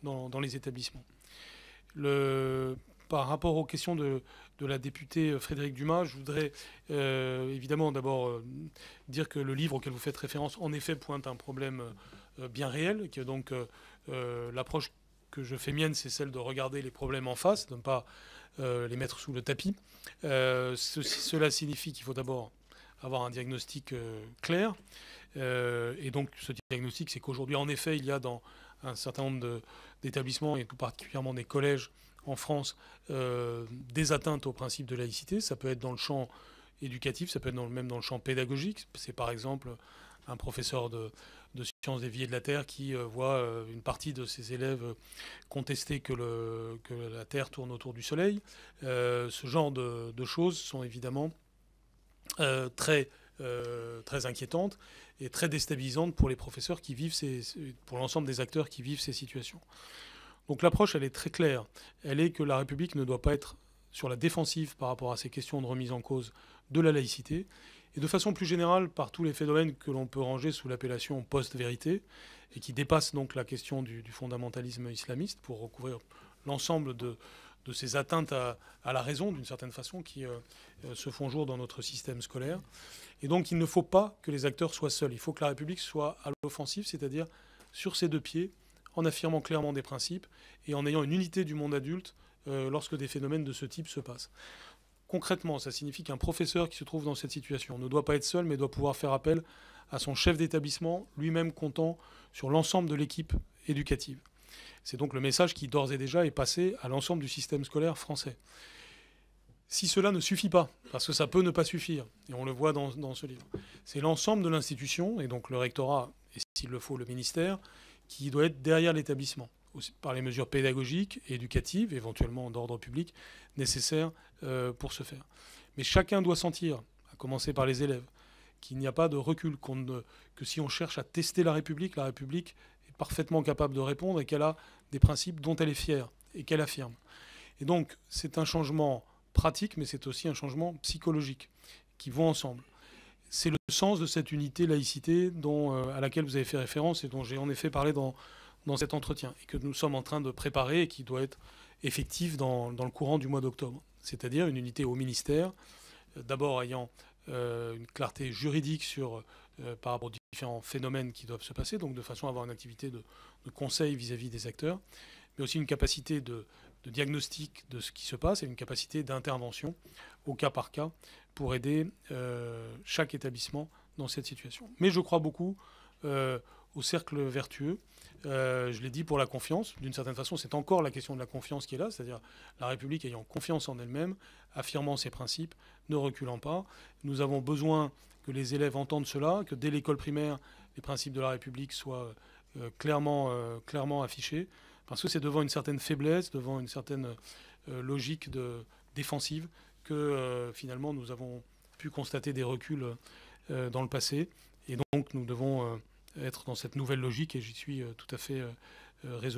dans les établissements. Par rapport aux questions de la députée Frédérique Dumas, je voudrais évidemment d'abord dire que le livre auquel vous faites référence, en effet, pointe un problème bien réel, que donc l'approche que je fais mienne, c'est celle de regarder les problèmes en face, de ne pas les mettre sous le tapis. Cela signifie qu'il faut d'abord avoir un diagnostic clair. Et donc ce diagnostic, c'est qu'aujourd'hui, en effet, il y a dans un certain nombre d'établissements, et tout particulièrement des collèges en France, des atteintes au principe de laïcité. Ça peut être dans le champ éducatif, ça peut être même dans le champ pédagogique. C'est par exemple un professeur de sciences des vies et de la Terre qui voit une partie de ses élèves contester que la Terre tourne autour du Soleil. Ce genre de choses sont évidemment très inquiétantes et très déstabilisantes pour les professeurs qui vivent pour l'ensemble des acteurs qui vivent ces situations. Donc l'approche, elle est très claire. Elle est que la République ne doit pas être sur la défensive par rapport à ces questions de remise en cause de la laïcité, et de façon plus générale par tous les phénomènes que l'on peut ranger sous l'appellation post-vérité, et qui dépassent donc la question du fondamentalisme islamiste pour recouvrir l'ensemble de ces atteintes à la raison, d'une certaine façon, qui se font jour dans notre système scolaire. Et donc il ne faut pas que les acteurs soient seuls. Il faut que la République soit à l'offensive, c'est-à-dire sur ses deux pieds, en affirmant clairement des principes et en ayant une unité du monde adulte lorsque des phénomènes de ce type se passent. Concrètement, ça signifie qu'un professeur qui se trouve dans cette situation ne doit pas être seul, mais doit pouvoir faire appel à son chef d'établissement, lui-même comptant sur l'ensemble de l'équipe éducative. C'est donc le message qui, d'ores et déjà, est passé à l'ensemble du système scolaire français. Si cela ne suffit pas, parce que ça peut ne pas suffire, et on le voit dans ce livre, c'est l'ensemble de l'institution, et donc le rectorat, et s'il le faut, le ministère, qui doit être derrière l'établissement, par les mesures pédagogiques et éducatives, éventuellement d'ordre public, nécessaires pour ce faire. Mais chacun doit sentir, à commencer par les élèves, qu'il n'y a pas de recul, que si on cherche à tester la République est parfaitement capable de répondre et qu'elle a des principes dont elle est fière et qu'elle affirme. Et donc, c'est un changement pratique, mais c'est aussi un changement psychologique qui vont ensemble. C'est le sens de cette unité laïcité à laquelle vous avez fait référence et dont j'ai en effet parlé dans cet entretien et que nous sommes en train de préparer et qui doit être effective dans le courant du mois d'octobre. C'est-à-dire une unité au ministère, d'abord ayant une clarté juridique par rapport aux différents phénomènes qui doivent se passer, donc de façon à avoir une activité de conseil vis-à-vis des acteurs, mais aussi une capacité de diagnostic de ce qui se passe et une capacité d'intervention au cas par cas pour aider chaque établissement dans cette situation. Mais je crois beaucoup au cercle vertueux. Je l'ai dit pour la confiance. D'une certaine façon, c'est encore la question de la confiance qui est là, c'est-à-dire la République ayant confiance en elle-même, affirmant ses principes, ne reculant pas. Nous avons besoin que les élèves entendent cela, que dès l'école primaire, les principes de la République soient clairement affichés, parce que c'est devant une certaine faiblesse, devant une certaine logique défensive que finalement nous avons pu constater des reculs dans le passé. Et donc nous devons être dans cette nouvelle logique et j'y suis tout à fait résolu.